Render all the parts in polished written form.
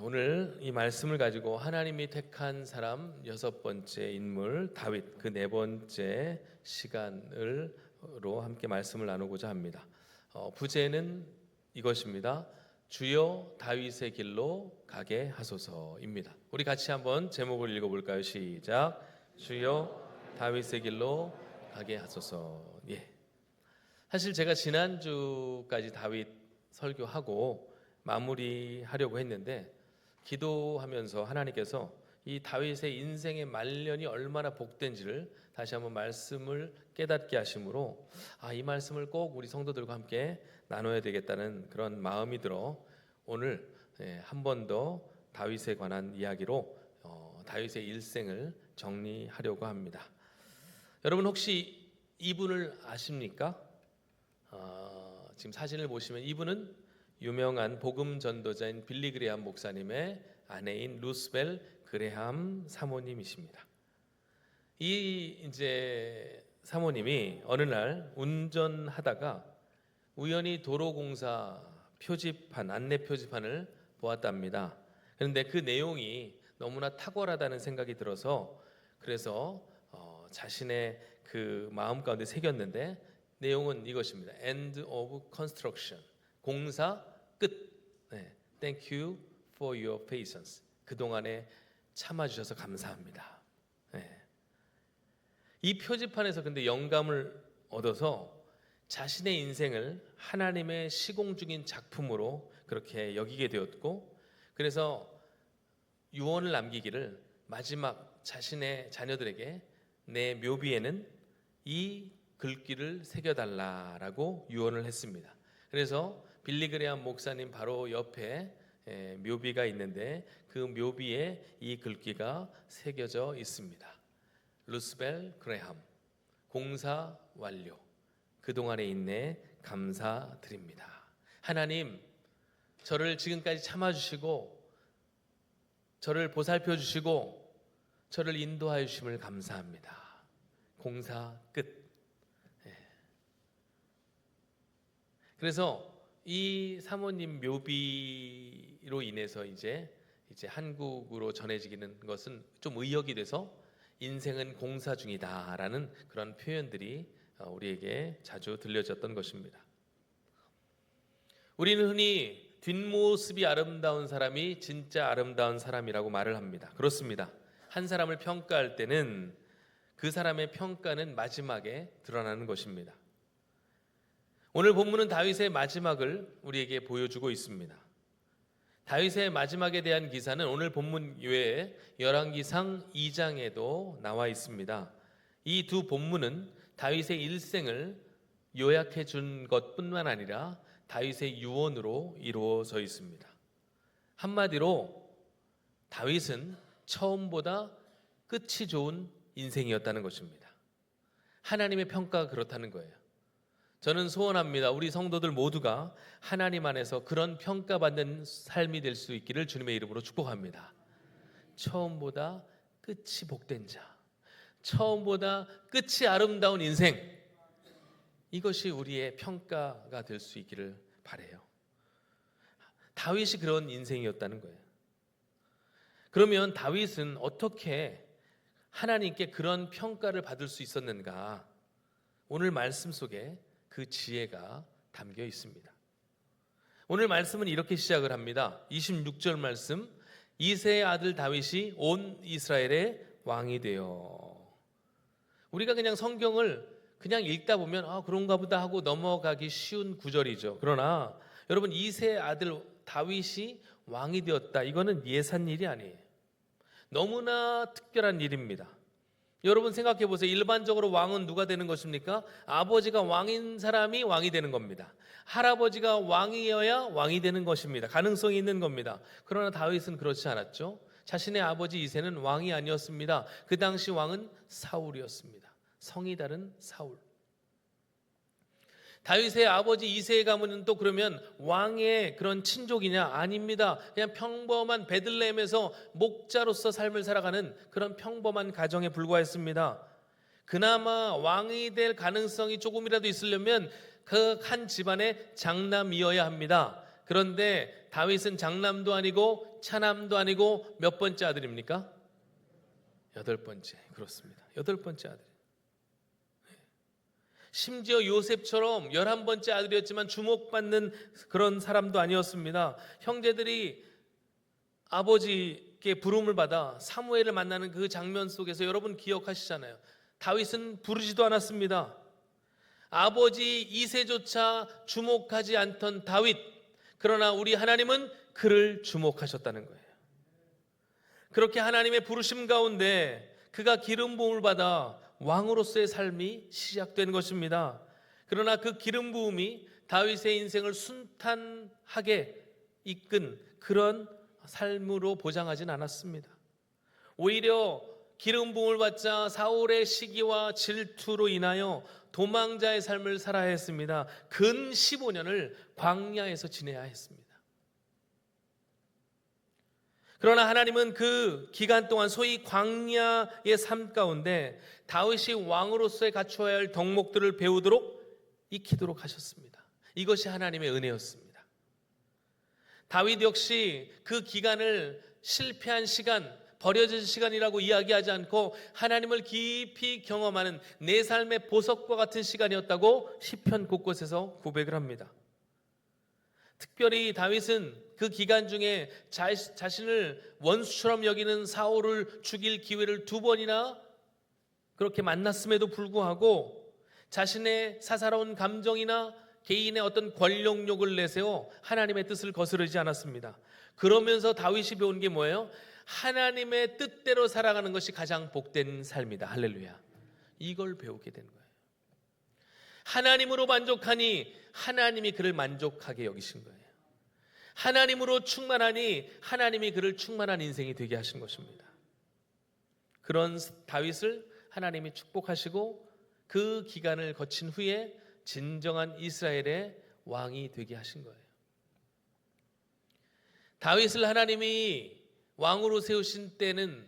오늘 이 말씀을 가지고 하나님이 택한 사람 여섯 번째 인물 다윗, 그 네 번째 시간으로 함께 말씀을 나누고자 합니다. 부제는 이것입니다. 주여 다윗의 길로 가게 하소서입니다. 우리 같이 한번 제목을 읽어볼까요? 시작. 주여 다윗의 길로 가게 하소서. 사실 제가 지난주까지 다윗 설교하고 마무리하려고 했는데 기도하면서 하나님께서 이 다윗의 인생의 말년이 얼마나 복된지를 다시 한번 말씀을 깨닫게 하심으로 이 말씀을 꼭 우리 성도들과 함께 나눠야 되겠다는 그런 마음이 들어 오늘 한 번 더 다윗에 관한 이야기로 다윗의 일생을 정리하려고 합니다. 여러분 혹시 이분을 아십니까? 지금 사진을 보시면 이분은 유명한 복음 전도자인 빌리 그레함 목사님의 아내인 루스벨 그레함 사모님이십니다. 이 사모님이 어느 날 운전하다가 우연히 도로공사 표지판, 안내 표지판을 보았답니다. 그런데 그 내용이 너무나 탁월하다는 생각이 들어서 그래서 자신의 그 마음 가운데 새겼는데 내용은 이것입니다. End of construction. 공사 끝. Thank you for your patience. 그동안에 참아주셔서 감사합니다. 이 표지판에서 근데 영감을 얻어서 자신의 인생을 하나님의 시공 중인 작품으로 그렇게 여기게 되었고, 그래서 유언을 남기기를 마지막 자신의 자녀들에게 내 묘비에는 이 글귀를 새겨달라라고 유언을 했습니다. 그래서 빌리 그레함 목사님 바로 옆에 묘비가 있는데 그 묘비에 이 글귀가 새겨져 있습니다. 루스벨 그레함, 공사 완료. 그동안의 인내 감사드립니다. 하나님, 저를 지금까지 참아주시고 저를 보살펴 주시고 저를 인도하여 주심을 감사합니다. 공사 끝. 그래서 이 사모님 묘비로 인해서 이제 한국으로 전해지는 것은 좀 의역이 돼서 인생은 공사 중이다라는 그런 표현들이 우리에게 자주 들려졌던 것입니다. 우리는 흔히 뒷모습이 아름다운 사람이 진짜 아름다운 사람이라고 말을 합니다. 그렇습니다. 한 사람을 평가할 때는 그 사람의 평가는 마지막에 드러나는 것입니다. 오늘 본문은 다윗의 마지막을 우리에게 보여주고 있습니다. 다윗의 마지막에 대한 기사는 오늘 본문 외에 열왕기상 2장에도 나와 있습니다. 이 두 본문은 다윗의 일생을 요약해 준 것뿐만 아니라 다윗의 유언으로 이루어져 있습니다. 한마디로 다윗은 처음보다 끝이 좋은 인생이었다는 것입니다. 하나님의 평가가 그렇다는 거예요. 저는 소원합니다. 우리 성도들 모두가 하나님 안에서 그런 평가받는 삶이 될 수 있기를 주님의 이름으로 축복합니다. 처음보다 끝이 복된 자, 처음보다 끝이 아름다운 인생, 이것이 우리의 평가가 될 수 있기를 바라요. 다윗이 그런 인생이었다는 거예요. 그러면 다윗은 어떻게 하나님께 그런 평가를 받을 수 있었는가? 오늘 말씀 속에 그 지혜가 담겨 있습니다. 오늘 말씀은 이렇게 시작을 합니다. 26절 말씀, 이새의 아들 다윗이 온 이스라엘의 왕이 되어. 우리가 그냥 성경을 그냥 읽다 보면 그런가 보다 하고 넘어가기 쉬운 구절이죠. 그러나 여러분, 이새의 아들 다윗이 왕이 되었다, 이거는 예산 일이 아니에요. 너무나 특별한 일입니다. 여러분 생각해 보세요. 일반적으로 왕은 누가 되는 것입니까? 아버지가 왕인 사람이 왕이 되는 겁니다. 할아버지가 왕이어야 왕이 되는 것입니다. 가능성이 있는 겁니다. 그러나 다윗은 그렇지 않았죠. 자신의 아버지 이새는 왕이 아니었습니다. 그 당시 왕은 사울이었습니다. 성이 다른 사울. 다윗의 아버지 이새의 가문은 또 그러면 왕의 그런 친족이냐? 아닙니다. 그냥 평범한 베들레헴에서 목자로서 삶을 살아가는 그런 평범한 가정에 불과했습니다. 그나마 왕이 될 가능성이 조금이라도 있으려면 그 한 집안의 장남이어야 합니다. 그런데 다윗은 장남도 아니고 차남도 아니고 몇 번째 아들입니까? 8번째. 그렇습니다. 8번째 아들. 심지어 요셉처럼 11번째 아들이었지만 주목받는 그런 사람도 아니었습니다. 형제들이 아버지께 부름을 받아 사무엘을 만나는 그 장면 속에서 여러분 기억하시잖아요. 다윗은 부르지도 않았습니다. 아버지 이세조차 주목하지 않던 다윗, 그러나 우리 하나님은 그를 주목하셨다는 거예요. 그렇게 하나님의 부르심 가운데 그가 기름 부음을 받아 왕으로서의 삶이 시작된 것입니다. 그러나 그 기름 부음이 다윗의 인생을 순탄하게 이끈 그런 삶으로 보장하진 않았습니다. 오히려 기름 부음을 받자 사울의 시기와 질투로 인하여 도망자의 삶을 살아야 했습니다. 근 15년을 광야에서 지내야 했습니다. 그러나 하나님은 그 기간 동안 소위 광야의 삶 가운데 다윗이 왕으로서의 갖추어야 할 덕목들을 배우도록 익히도록 하셨습니다. 이것이 하나님의 은혜였습니다. 다윗 역시 그 기간을 실패한 시간, 버려진 시간이라고 이야기하지 않고 하나님을 깊이 경험하는 내 삶의 보석과 같은 시간이었다고 시편 곳곳에서 고백을 합니다. 특별히 다윗은 그 기간 중에 자신을 원수처럼 여기는 사울을 죽일 기회를 2번이나 그렇게 만났음에도 불구하고 자신의 사사로운 감정이나 개인의 어떤 권력욕을 내세워 하나님의 뜻을 거스르지 않았습니다. 그러면서 다윗이 배운 게 뭐예요? 하나님의 뜻대로 살아가는 것이 가장 복된 삶이다. 할렐루야. 이걸 배우게 된 거예요. 하나님으로 만족하니 하나님이 그를 만족하게 여기신 거예요. 하나님으로 충만하니 하나님이 그를 충만한 인생이 되게 하신 것입니다. 그런 다윗을 하나님이 축복하시고 그 기간을 거친 후에 진정한 이스라엘의 왕이 되게 하신 거예요. 다윗을 하나님이 왕으로 세우신 때는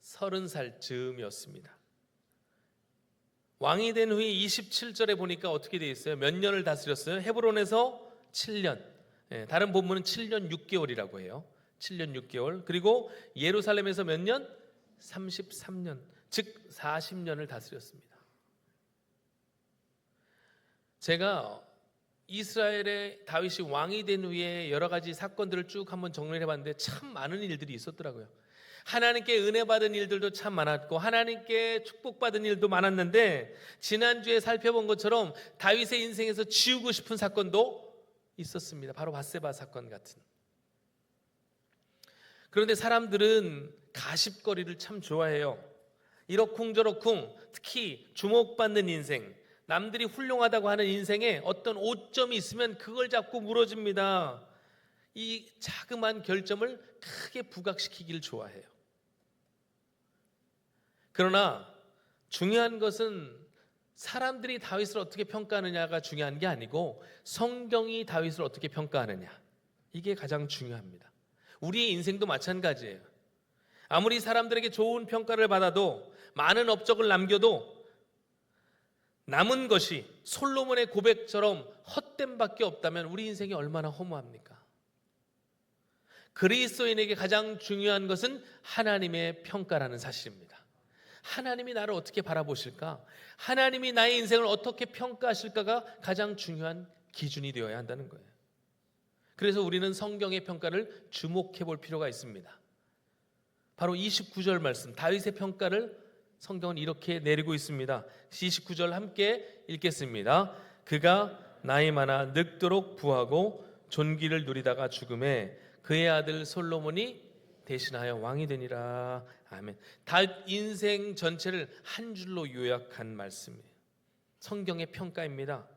30살 즈음이었습니다. 왕이 된 후에 27절에 보니까 어떻게 되어 있어요? 몇 년을 다스렸어요? 헤브론에서 7년. 다른 본문은 7년 6개월이라고 해요. 7년 6개월. 그리고 예루살렘에서 몇 년? 33년. 즉 40년을 다스렸습니다. 제가 이스라엘의 다윗이 왕이 된 후에 여러 가지 사건들을 쭉 한번 정리를 해봤는데 참 많은 일들이 있었더라고요. 하나님께 은혜 받은 일들도 참 많았고 하나님께 축복받은 일도 많았는데 지난주에 살펴본 것처럼 다윗의 인생에서 지우고 싶은 사건도 있었습니다. 바로 밧세바 사건 같은. 그런데 사람들은 가십거리를 참 좋아해요. 이러쿵저러쿵, 특히 주목받는 인생, 남들이 훌륭하다고 하는 인생에 어떤 오점이 있으면 그걸 잡고 물어줍니다. 이 자그마한 결점을 크게 부각시키기를 좋아해요. 그러나 중요한 것은 사람들이 다윗을 어떻게 평가하느냐가 중요한 게 아니고 성경이 다윗을 어떻게 평가하느냐, 이게 가장 중요합니다. 우리의 인생도 마찬가지예요. 아무리 사람들에게 좋은 평가를 받아도 많은 업적을 남겨도 남은 것이 솔로몬의 고백처럼 헛됨밖에 없다면 우리 인생이 얼마나 허무합니까? 그리스도인에게 가장 중요한 것은 하나님의 평가라는 사실입니다. 하나님이 나를 어떻게 바라보실까? 하나님이 나의 인생을 어떻게 평가하실까가 가장 중요한 기준이 되어야 한다는 거예요. 그래서 우리는 성경의 평가를 주목해 볼 필요가 있습니다. 바로 29절 말씀, 다윗의 평가를 성경은 이렇게 내리고 있습니다. 29절 함께 읽겠습니다. 그가 나이 많아 늙도록 부하고 존귀를 누리다가 죽음에 그의 아들 솔로몬이 대신하여 왕이 되니라. 아멘. 다윗 인생 전체를 한 줄로 요약한 말씀이에요. 성경의 평가입니다.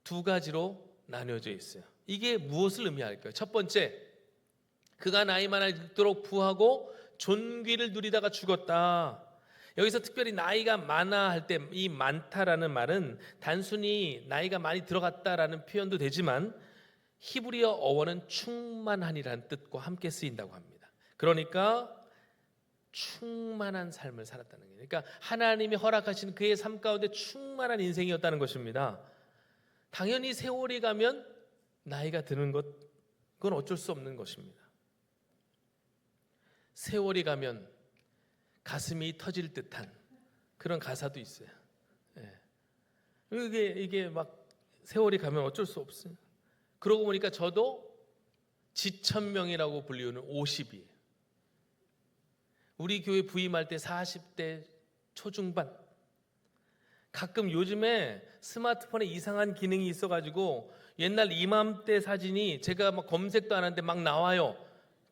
2가지로 나뉘어져 있어요. 이게 무엇을 의미할까요? 첫 번째, 그가 나이 많아 늙도록 부하고 존귀를 누리다가 죽었다. 여기서 특별히 나이가 많아 할 때 이 많다라는 말은 단순히 나이가 많이 들어갔다라는 표현도 되지만 히브리어 어원은 충만한이라는 뜻과 함께 쓰인다고 합니다. 그러니까 충만한 삶을 살았다는 거예요. 그러니까 하나님이 허락하신 그의 삶 가운데 충만한 인생이었다는 것입니다. 당연히 세월이 가면 나이가 드는 것 그건 어쩔 수 없는 것입니다. 세월이 가면 가슴이 터질 듯한 그런 가사도 있어요. 이게 막 세월이 가면 어쩔 수 없어요. 그러고 보니까 저도 지천명이라고 불리우는 50이에요. 우리 교회 부임할 때 40대 초중반. 가끔 요즘에 스마트폰에 이상한 기능이 있어가지고 옛날 이맘때 사진이 제가 막 검색도 안 하는데 막 나와요.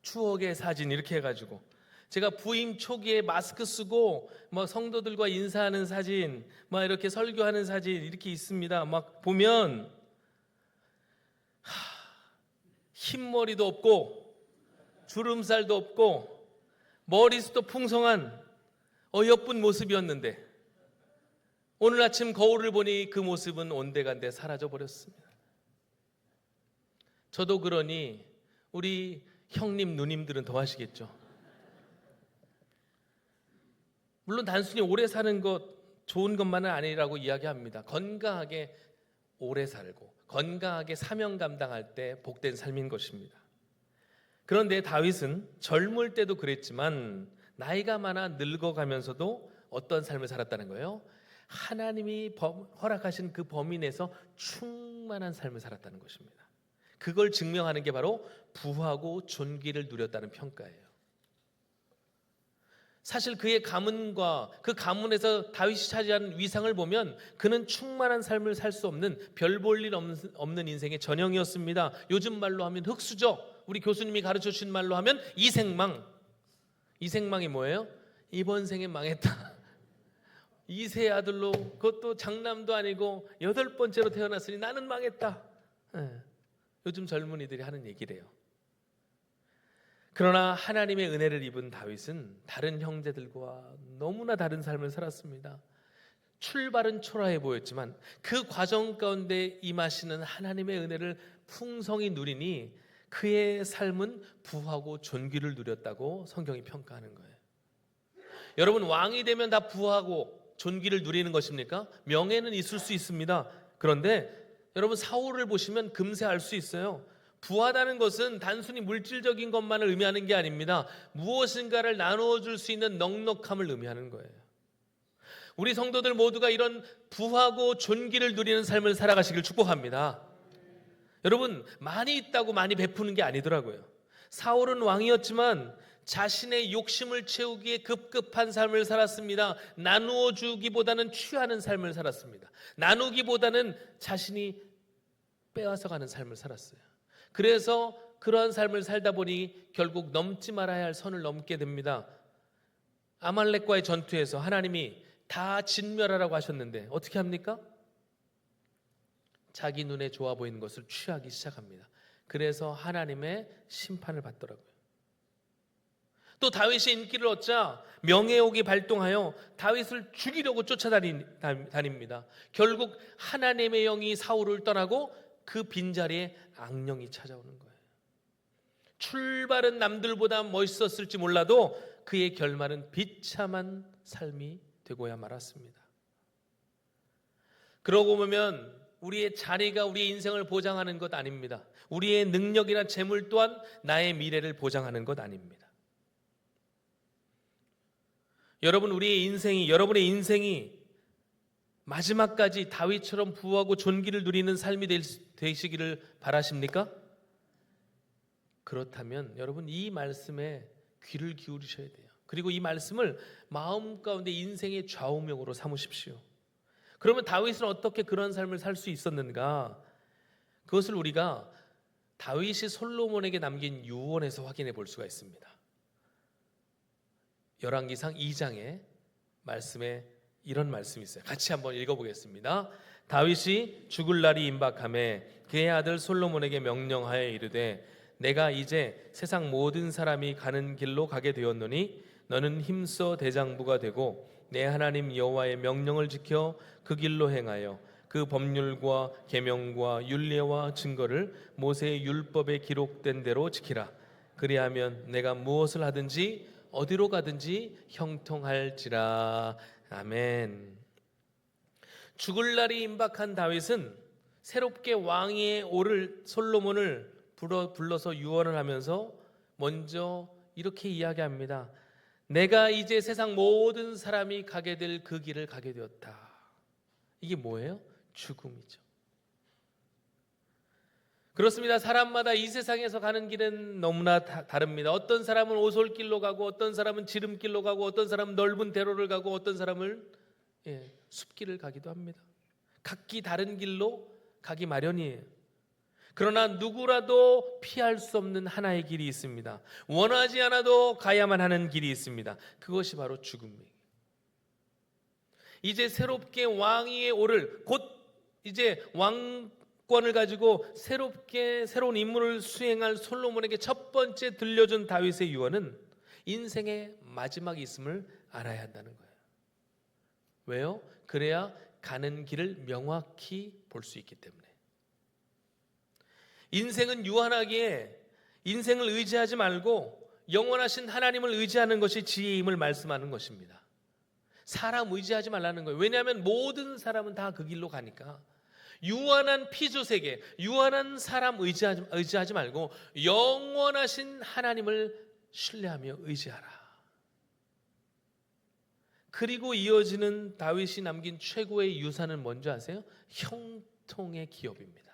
추억의 사진 이렇게 해가지고 제가 부임 초기에 마스크 쓰고 막 성도들과 인사하는 사진, 막 이렇게 설교하는 사진 이렇게 있습니다. 막 보면 흰머리도 없고 주름살도 없고 머리숱도 풍성한 어여쁜 모습이었는데 오늘 아침 거울을 보니 그 모습은 온데간데 사라져 버렸습니다. 저도 그러니 우리 형님 누님들은 더 하시겠죠. 물론 단순히 오래 사는 것 좋은 것만은 아니라고 이야기합니다. 건강하게 오래 살고 건강하게 사명 감당할 때 복된 삶인 것입니다. 그런데 다윗은 젊을 때도 그랬지만 나이가 많아 늙어가면서도 어떤 삶을 살았다는 거예요? 하나님이 허락하신 그 범위 내에서 충만한 삶을 살았다는 것입니다. 그걸 증명하는 게 바로 부하고 존귀를 누렸다는 평가예요. 사실 그의 가문과 그 가문에서 다윗이 차지한 위상을 보면 그는 충만한 삶을 살 수 없는 별 볼 일 없는 인생의 전형이었습니다. 요즘 말로 하면 흙수저, 우리 교수님이 가르쳐 주신 말로 하면 이생망. 이생망이 뭐예요? 이번 생에 망했다. 2세 아들로 그것도 장남도 아니고 8번째로 태어났으니 나는 망했다. 요즘 젊은이들이 하는 얘기래요. 그러나 하나님의 은혜를 입은 다윗은 다른 형제들과 너무나 다른 삶을 살았습니다. 출발은 초라해 보였지만 그 과정 가운데 임하시는 하나님의 은혜를 풍성히 누리니 그의 삶은 부하고 존귀를 누렸다고 성경이 평가하는 거예요. 여러분, 왕이 되면 다 부하고 존귀를 누리는 것입니까? 명예는 있을 수 있습니다. 그런데 여러분, 사울을 보시면 금세 알 수 있어요. 부하다는 것은 단순히 물질적인 것만을 의미하는 게 아닙니다. 무엇인가를 나누어 줄 수 있는 넉넉함을 의미하는 거예요. 우리 성도들 모두가 이런 부하고 존귀를 누리는 삶을 살아가시길 축복합니다. 여러분, 많이 있다고 많이 베푸는 게 아니더라고요. 사울은 왕이었지만 자신의 욕심을 채우기에 급급한 삶을 살았습니다. 나누어 주기보다는 취하는 삶을 살았습니다. 나누기보다는 자신이 빼앗아 가는 삶을 살았어요. 그래서 그러한 삶을 살다 보니 결국 넘지 말아야 할 선을 넘게 됩니다. 아말렉과의 전투에서 하나님이 다 진멸하라고 하셨는데 어떻게 합니까? 자기 눈에 좋아 보이는 것을 취하기 시작합니다. 그래서 하나님의 심판을 받더라고요. 또 다윗이 인기를 얻자 명예욕이 발동하여 다윗을 죽이려고 쫓아다닙니다. 결국 하나님의 영이 사울을 떠나고 그 빈자리에 악령이 찾아오는 거예요. 출발은 남들보다 멋있었을지 몰라도 그의 결말은 비참한 삶이 되고야 말았습니다. 그러고 보면 우리의 자리가 우리의 인생을 보장하는 것 아닙니다. 우리의 능력이나 재물 또한 나의 미래를 보장하는 것 아닙니다. 여러분의 인생이 마지막까지 다윗처럼 부하고 존귀를 누리는 삶이 되시기를 바라십니까? 그렇다면 여러분 이 말씀에 귀를 기울이셔야 돼요. 그리고 이 말씀을 마음 가운데 인생의 좌우명으로 삼으십시오. 그러면 다윗은 어떻게 그런 삶을 살 수 있었는가? 그것을 우리가 다윗이 솔로몬에게 남긴 유언에서 확인해 볼 수가 있습니다. 열왕기상 2장에 말씀에 이런 말씀이 있어요. 같이 한번 읽어보겠습니다. 다윗이 죽을 날이 임박하매 그의 아들 솔로몬에게 명령하여 이르되 내가 이제 세상 모든 사람이 가는 길로 가게 되었노니 너는 힘써 대장부가 되고 내 하나님 여호와의 명령을 지켜 그 길로 행하여 그 법률과 계명과 율례와 증거를 모세의 율법에 기록된 대로 지키라. 그리하면 내가 무엇을 하든지 어디로 가든지 형통할지라. 아멘. 죽을 날이 임박한 다윗은 새롭게 왕위에 오를 솔로몬을 불러서 유언을 하면서 먼저 이렇게 이야기합니다. 내가 이제 세상 모든 사람이 가게 될 그 길을 가게 되었다. 이게 뭐예요? 죽음이죠. 그렇습니다. 사람마다 이 세상에서 가는 길은 너무나 다릅니다. 어떤 사람은 오솔길로 가고, 어떤 사람은 지름길로 가고, 어떤 사람은 넓은 대로를 가고, 어떤 사람은 숲길을 가기도 합니다. 각기 다른 길로 가기 마련이에요. 그러나 누구라도 피할 수 없는 하나의 길이 있습니다. 원하지 않아도 가야만 하는 길이 있습니다. 그것이 바로 죽음이에요. 이제 새롭게 왕위에 오를, 곧 이제 왕권을 가지고 새로운 임무를 수행할 솔로몬에게 첫 번째 들려준 다윗의 유언은 인생의 마지막이 있음을 알아야 한다는 거예요. 왜요? 그래야 가는 길을 명확히 볼 수 있기 때문에. 인생은 유한하기에 인생을 의지하지 말고 영원하신 하나님을 의지하는 것이 지혜임을 말씀하는 것입니다. 사람 의지하지 말라는 거예요. 왜냐하면 모든 사람은 다 그 길로 가니까. 유한한 피조세계, 유한한 사람 의지하지 말고 영원하신 하나님을 신뢰하며 의지하라. 그리고 이어지는 다윗이 남긴 최고의 유산은 뭔지 아세요? 형통의 기업입니다.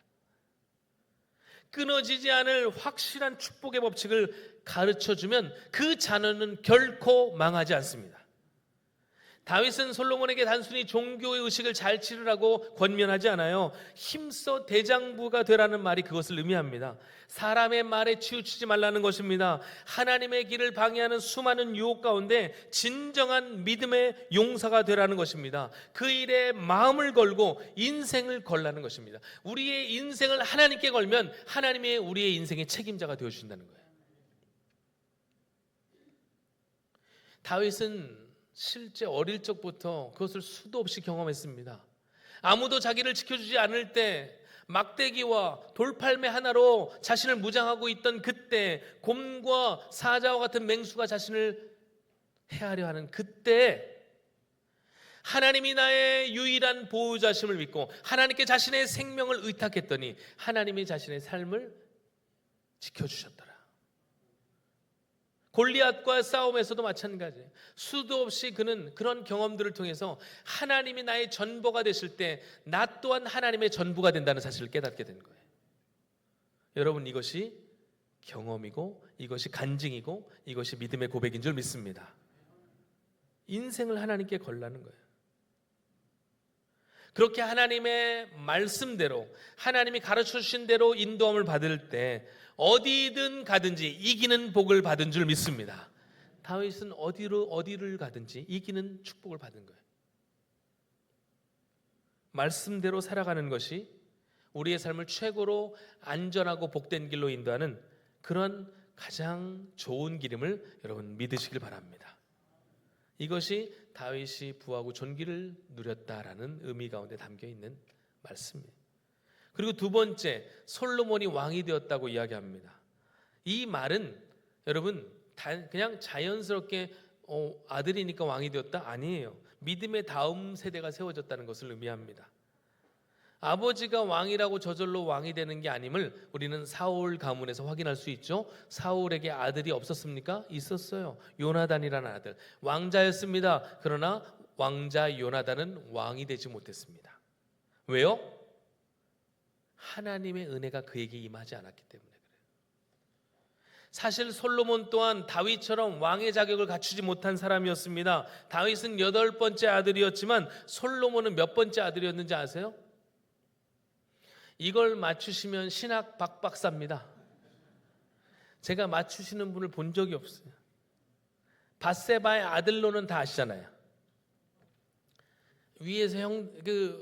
끊어지지 않을 확실한 축복의 법칙을 가르쳐주면 그 자녀는 결코 망하지 않습니다. 다윗은 솔로몬에게 단순히 종교의 의식을 잘 치르라고 권면하지 않아요. 힘써 대장부가 되라는 말이 그것을 의미합니다. 사람의 말에 치우치지 말라는 것입니다. 하나님의 길을 방해하는 수많은 유혹 가운데 진정한 믿음의 용사가 되라는 것입니다. 그 일에 마음을 걸고 인생을 걸라는 것입니다. 우리의 인생을 하나님께 걸면 하나님이 우리의 인생의 책임자가 되어주신다는 거예요. 다윗은 실제 어릴 적부터 그것을 수도 없이 경험했습니다. 아무도 자기를 지켜주지 않을 때, 막대기와 돌팔매 하나로 자신을 무장하고 있던 그때, 곰과 사자와 같은 맹수가 자신을 해하려 하는 그때, 하나님이 나의 유일한 보호자심을 믿고 하나님께 자신의 생명을 의탁했더니 하나님이 자신의 삶을 지켜주셨더라. 골리앗과 싸움에서도 마찬가지예요. 수도 없이 그는 그런 경험들을 통해서 하나님이 나의 전부가 되실 때 나 또한 하나님의 전부가 된다는 사실을 깨닫게 된 거예요. 여러분, 이것이 경험이고 이것이 간증이고 이것이 믿음의 고백인 줄 믿습니다. 인생을 하나님께 걸라는 거예요. 그렇게 하나님의 말씀대로, 하나님이 가르쳐 주신 대로 인도함을 받을 때 어디든 가든지 이기는 복을 받은 줄 믿습니다. 다윗은 어디를 가든지 이기는 축복을 받은 거예요. 말씀대로 살아가는 것이 우리의 삶을 최고로 안전하고 복된 길로 인도하는 그런 가장 좋은 길임을 여러분 믿으시길 바랍니다. 이것이 다윗이 부하고 존귀를 누렸다라는 의미 가운데 담겨 있는 말씀이에요. 그리고 두 번째, 솔로몬이 왕이 되었다고 이야기합니다. 이 말은 여러분 그냥 자연스럽게 아들이니까 왕이 되었다? 아니에요. 믿음의 다음 세대가 세워졌다는 것을 의미합니다. 아버지가 왕이라고 저절로 왕이 되는 게 아님을 우리는 사울 가문에서 확인할 수 있죠. 사울에게 아들이 없었습니까? 있었어요. 요나단이라는 아들, 왕자였습니다. 그러나 왕자 요나단은 왕이 되지 못했습니다. 왜요? 하나님의 은혜가 그에게 임하지 않았기 때문에 그래요. 사실 솔로몬 또한 다윗처럼 왕의 자격을 갖추지 못한 사람이었습니다. 다윗은 8번째 아들이었지만 솔로몬은 몇 번째 아들이었는지 아세요? 이걸 맞추시면 신학 박박사입니다. 제가 맞추시는 분을 본 적이 없어요. 밧세바의 아들로는 다 아시잖아요. 위에서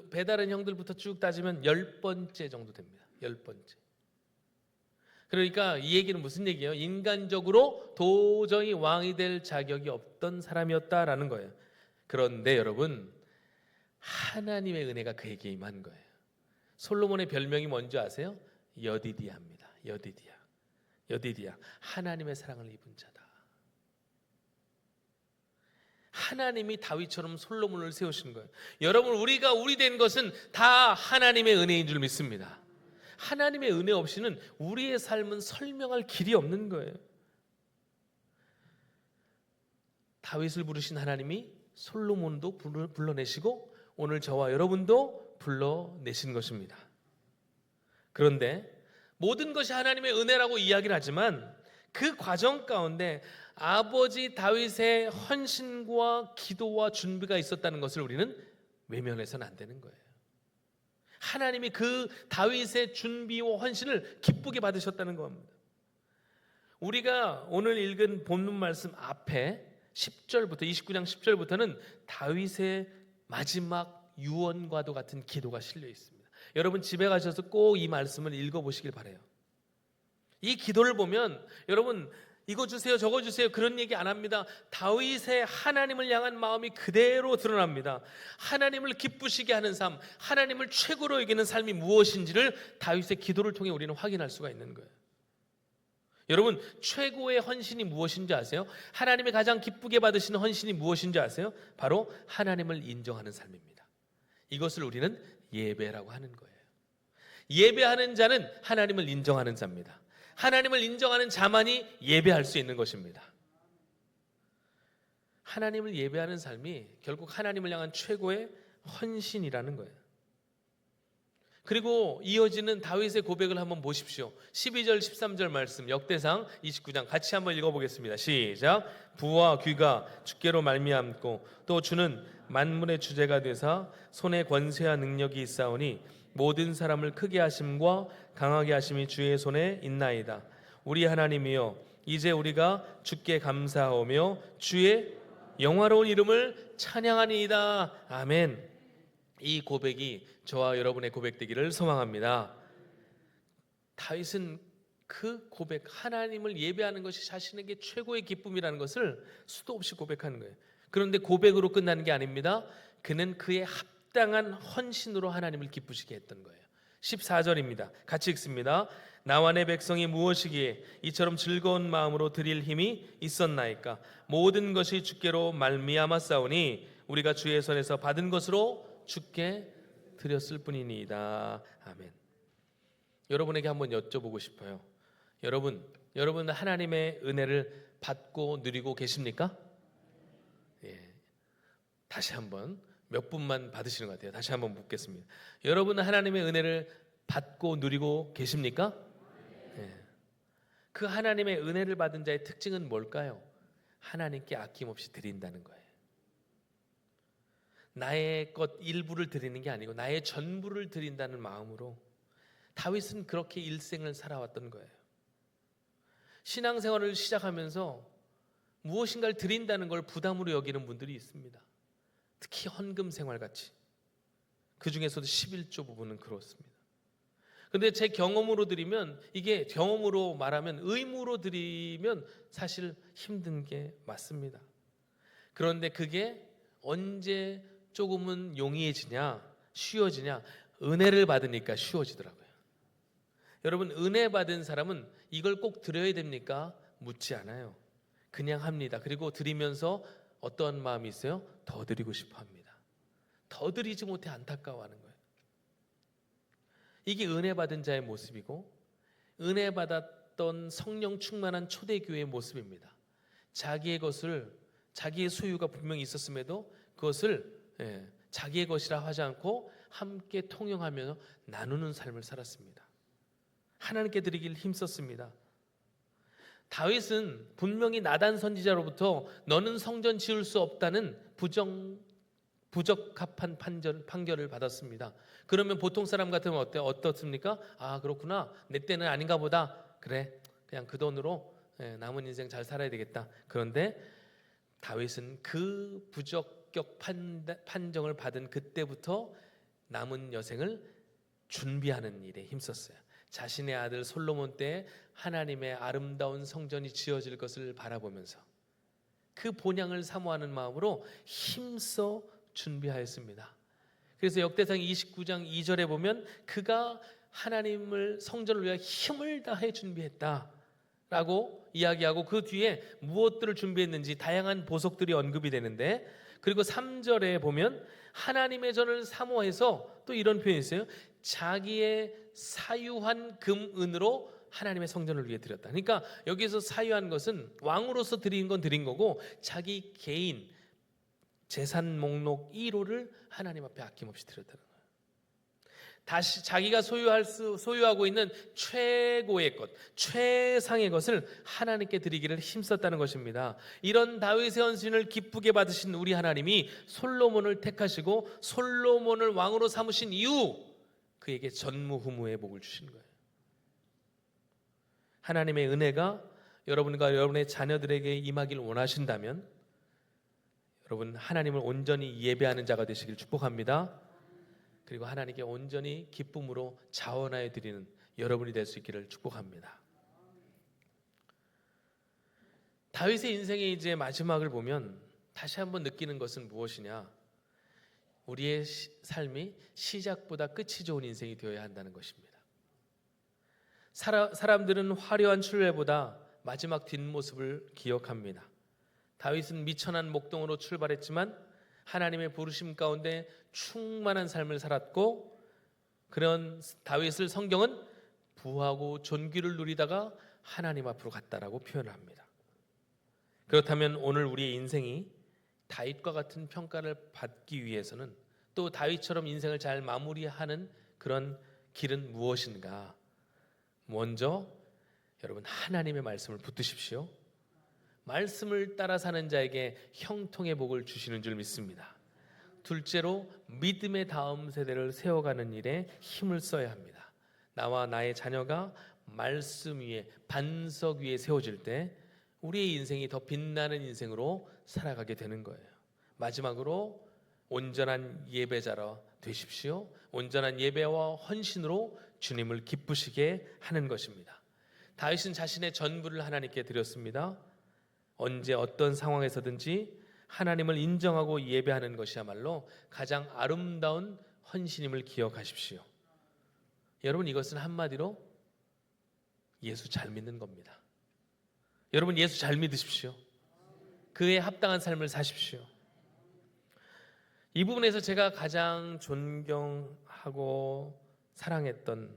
배다른 형들부터 쭉 따지면 10번째 정도 됩니다. 10번째. 그러니까 이 얘기는 무슨 얘기예요? 인간적으로 도저히 왕이 될 자격이 없던 사람이었다라는 거예요. 그런데 여러분, 하나님의 은혜가 그에게 임한 거예요. 솔로몬의 별명이 뭔지 아세요? 여디디아입니다. 여디디아. 하나님의 사랑을 입은 자다. 하나님이 다윗처럼 솔로몬을 세우신 거예요. 여러분, 우리 된 것은 다 하나님의 은혜인 줄 믿습니다. 하나님의 은혜 없이는 우리의 삶은 설명할 길이 없는 거예요. 다윗을 부르신 하나님이 솔로몬도 불러내시고 오늘 저와 여러분도 불러내신 것입니다. 그런데 모든 것이 하나님의 은혜라고 이야기를 하지만 그 과정 가운데 아버지 다윗의 헌신과 기도와 준비가 있었다는 것을 우리는 외면해서는 안 되는 거예요. 하나님이 그 다윗의 준비와 헌신을 기쁘게 받으셨다는 겁니다. 우리가 오늘 읽은 본문 말씀 앞에 10절부터 29장 10절부터는 다윗의 마지막 유언과도 같은 기도가 실려 있습니다. 여러분 집에 가셔서 꼭 이 말씀을 읽어보시길 바라요. 이 기도를 보면 여러분 이거 주세요 저거 주세요 그런 얘기 안 합니다. 다윗의 하나님을 향한 마음이 그대로 드러납니다. 하나님을 기쁘시게 하는 삶, 하나님을 최고로 여기는 삶이 무엇인지를 다윗의 기도를 통해 우리는 확인할 수가 있는 거예요. 여러분 최고의 헌신이 무엇인지 아세요? 하나님이 가장 기쁘게 받으시는 헌신이 무엇인지 아세요? 바로 하나님을 인정하는 삶입니다. 이것을 우리는 예배라고 하는 거예요. 예배하는 자는 하나님을 인정하는 자입니다. 하나님을 인정하는 자만이 예배할 수 있는 것입니다. 하나님을 예배하는 삶이 결국 하나님을 향한 최고의 헌신이라는 거예요. 그리고 이어지는 다윗의 고백을 한번 보십시오. 12절 13절 말씀 역대상 29장 같이 한번 읽어보겠습니다. 시작. 부와 귀가 주께로 말미암고 또 주는 만물의 주제가 되사 손에 권세와 능력이 있사오니 모든 사람을 크게 하심과 강하게 하심이 주의 손에 있나이다. 우리 하나님이여 이제 우리가 주께 감사하오며 주의 영화로운 이름을 찬양하니이다. 아멘. 이 고백이 저와 여러분의 고백되기를 소망합니다. 다윗은 그 고백, 하나님을 예배하는 것이 자신에게 최고의 기쁨이라는 것을 수도 없이 고백하는 거예요. 그런데 고백으로 끝나는 게 아닙니다. 그는 그의 합당한 헌신으로 하나님을 기쁘시게 했던 거예요. 14절입니다. 같이 읽습니다. 나와 내 백성이 무엇이기에 이처럼 즐거운 마음으로 드릴 힘이 있었나이까. 모든 것이 주께로 말미암았사오니 우리가 주의 손에서 받은 것으로 주께 드렸을 뿐이니이다. 아멘. 여러분에게 한번 여쭤보고 싶어요. 여러분 하나님의 은혜를 받고 누리고 계십니까? 예. 다시 한번 몇 분만 받으시는 것 같아요. 다시 한번 묻겠습니다. 여러분은 하나님의 은혜를 받고 누리고 계십니까? 예. 그 하나님의 은혜를 받은 자의 특징은 뭘까요? 하나님께 아낌없이 드린다는 거예요. 나의 것 일부를 드리는 게 아니고 나의 전부를 드린다는 마음으로 다윗은 그렇게 일생을 살아왔던 거예요. 신앙생활을 시작하면서 무엇인가를 드린다는 걸 부담으로 여기는 분들이 있습니다. 특히 헌금 생활같이. 그 중에서도 11조 부분은 그렇습니다. 그런데 제 경험으로 드리면 이게 경험으로 말하면 의무로 드리면 사실 힘든 게 맞습니다. 그런데 그게 언제 조금은 용이해지냐 쉬워지냐 은혜를 받으니까 쉬워지더라고요. 여러분 은혜 받은 사람은 이걸 꼭 드려야 됩니까? 묻지 않아요. 그냥 합니다. 그리고 드리면서 어떠한 마음이 있어요? 더 드리고 싶어 합니다. 더 드리지 못해 안타까워하는 거예요. 이게 은혜 받은 자의 모습이고 은혜 받았던 성령 충만한 초대교회의 모습입니다. 자기의 것을 자기의 소유가 분명히 있었음에도 그것을 자기의 것이라 하지 않고 함께 통용하며 나누는 삶을 살았습니다. 하나님께 드리길 힘썼습니다. 다윗은 분명히 나단 선지자로부터 너는 성전 지을 수 없다는 부적합한 판결을 받았습니다. 그러면 보통 사람 같으면 어떻습니까? 아 그렇구나, 내 때는 아닌가 보다. 그래 그냥 그 돈으로 남은 인생 잘 살아야 되겠다. 그런데 다윗은 그 부적격 판정을 받은 그때부터 남은 여생을 준비하는 일에 힘썼어요. 자신의 아들 솔로몬 때 하나님의 아름다운 성전이 지어질 것을 바라보면서 그 본향을 사모하는 마음으로 힘써 준비하였습니다. 그래서 역대상 29장 2절에 보면 그가 하나님을 성전을 위하여 힘을 다해 준비했다라고 이야기하고 그 뒤에 무엇들을 준비했는지 다양한 보석들이 언급이 되는데 그리고 3절에 보면 하나님의 전을 사모해서 또 이런 표현이 있어요. 자기의 사유한 금은으로 하나님의 성전을 위해 드렸다. 그러니까 여기서 사유한 것은 왕으로서 드린 건 드린 거고 자기 개인 재산 목록 1호를 하나님 앞에 아낌없이 드렸다는 거예요. 다시 자기가 소유하고 있는 최고의 것, 최상의 것을 하나님께 드리기를 힘썼다는 것입니다. 이런 다윗의 헌신을 기쁘게 받으신 우리 하나님이 솔로몬을 택하시고 솔로몬을 왕으로 삼으신 이후 그에게 전무후무의 복을 주신 거예요. 하나님의 은혜가 여러분과 여러분의 자녀들에게 임하길 원하신다면 여러분 하나님을 온전히 예배하는 자가 되시길 축복합니다. 그리고 하나님께 온전히 기쁨으로 자원하여 드리는 여러분이 될 수 있기를 축복합니다. 다윗의 인생의 이제 마지막을 보면 다시 한번 느끼는 것은 무엇이냐? 우리의 삶이 시작보다 끝이 좋은 인생이 되어야 한다는 것입니다. 사람들은 화려한 출발보다 마지막 뒷모습을 기억합니다. 다윗은 미천한 목동으로 출발했지만 하나님의 부르심 가운데 충만한 삶을 살았고 그런 다윗을 성경은 부하고 존귀를 누리다가 하나님 앞으로 갔다라고 표현을 합니다. 그렇다면 오늘 우리의 인생이 다윗과 같은 평가를 받기 위해서는 또 다윗처럼 인생을 잘 마무리하는 그런 길은 무엇인가? 먼저 여러분 하나님의 말씀을 붙드십시오. 말씀을 따라 사는 자에게 형통의 복을 주시는 줄 믿습니다. 둘째로 믿음의 다음 세대를 세워가는 일에 힘을 써야 합니다. 나와 나의 자녀가 말씀 위에 반석 위에 세워질 때 우리의 인생이 더 빛나는 인생으로 살아가게 되는 거예요. 마지막으로 온전한 예배자로 되십시오. 온전한 예배와 헌신으로 주님을 기쁘시게 하는 것입니다. 다윗은 자신의 전부를 하나님께 드렸습니다. 언제 어떤 상황에서든지 하나님을 인정하고 예배하는 것이야말로 가장 아름다운 헌신임을 기억하십시오. 여러분 이것은 한마디로 예수 잘 믿는 겁니다. 여러분 예수 잘 믿으십시오. 그에 합당한 삶을 사십시오. 이 부분에서 제가 가장 존경하고 사랑했던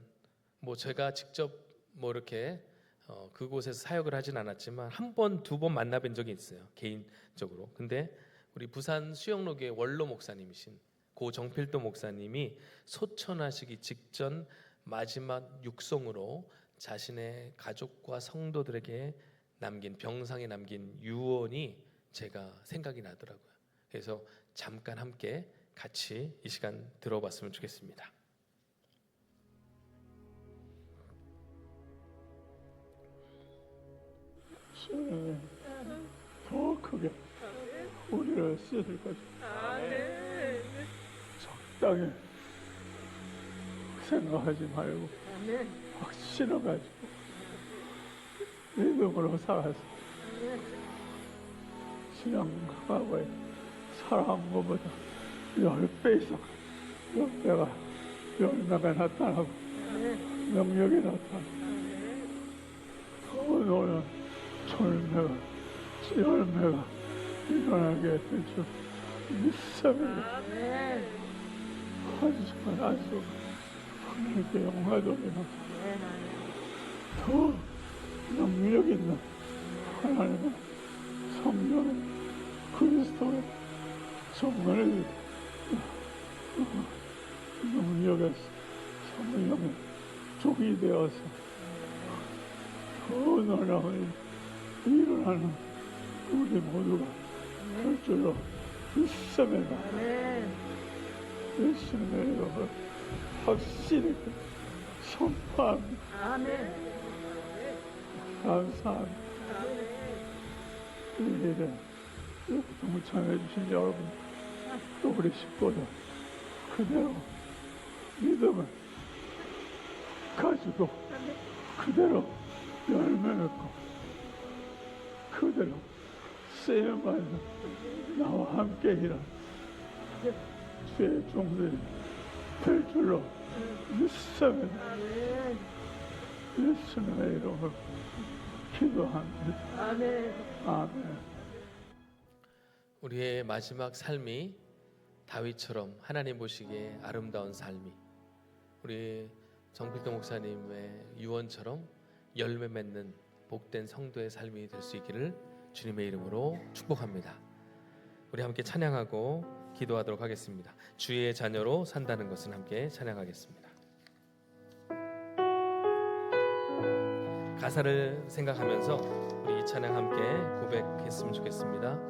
제가 직접 이렇게 그곳에서 사역을 하진 않았지만 한 번, 두 번 만나뵌 적이 있어요. 개인적으로. 근데 우리 부산 수영로교회 원로 목사님이신 고 정필도 목사님이 소천하시기 직전 마지막 육성으로 자신의 가족과 성도들에게 남긴 병상에 남긴 유언이 제가 생각이 나더라고요. 그래서 잠깐 함께 같이 이 시간 들어봤으면 좋겠습니다. 더 크게 우리를 쓰실 것이 적당히 생각하지 말고 확신해가지고 믿음으로 살아서 신앙과의 사랑한 것보다 10배 이상 열매가 나타나고 능력이 나타나고 오늘 열매가 일어나게 될 줄 믿습니다. 하지만 아주 하나님께 영광 돌리며 더 능력 있는 하나님의 성령의 그리스도의 성령의 능력의 성령의 종이 되어서 더 놀라운 일어나는 우리 모두가 될 줄로 믿습니다. 예수님의 이름으로 확실히 선포합니다. 감사합니다. 이 일에 동참해 주신 여러분 또 우리 식구들 그대로 믿음을 가지고 그대로 열매 맺고 그대로 쓰임받는 나와 함께 일한 주의 종들이 될 줄로 믿습니다. 예수님의 이름으로 기도합니다. 아멘. 우리의 마지막 삶이 다윗처럼 하나님 보시기에 아름다운 삶이, 우리 정필동 목사님의 유언처럼 열매 맺는 복된 성도의 삶이 될 수 있기를 주님의 이름으로 축복합니다. 우리 함께 찬양하고 기도하도록 하겠습니다. 주의 자녀로 산다는 것은 함께 찬양하겠습니다. 가사를 생각하면서 우리 이 찬양 함께 고백했으면 좋겠습니다.